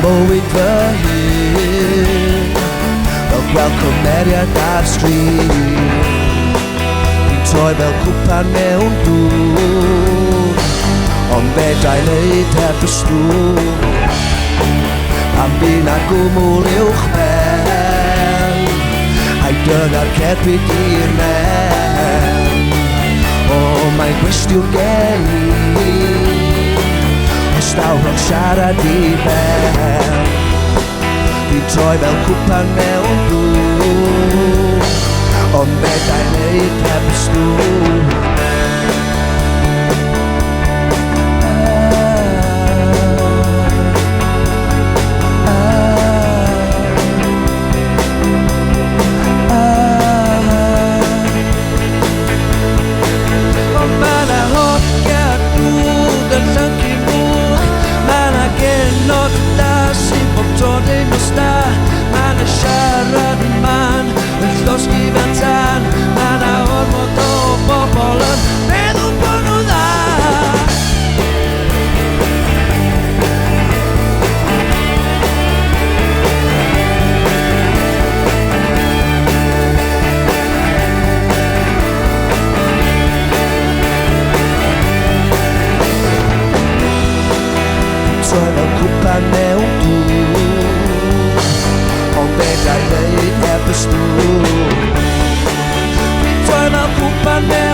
mywyd fy hun, fel gweld cymeriad ar stryd. Fi'n troi fel cwpan mewn dŵr, ond be da'i neud heb y stŵr. Am bu na gwmwl uwch ben, a'i dyna'r cerbyd i'r men. O, mae'n gwestiwn gen i, os dawr o'n siarad i ben. Fi'n troi fel cwpan mewn dŵr, ond be da'i neud heb y stŵr. Cwpan mewn dŵr, ond be da'i neud heb y stŵr. Fi'n troi fel cwpan mewn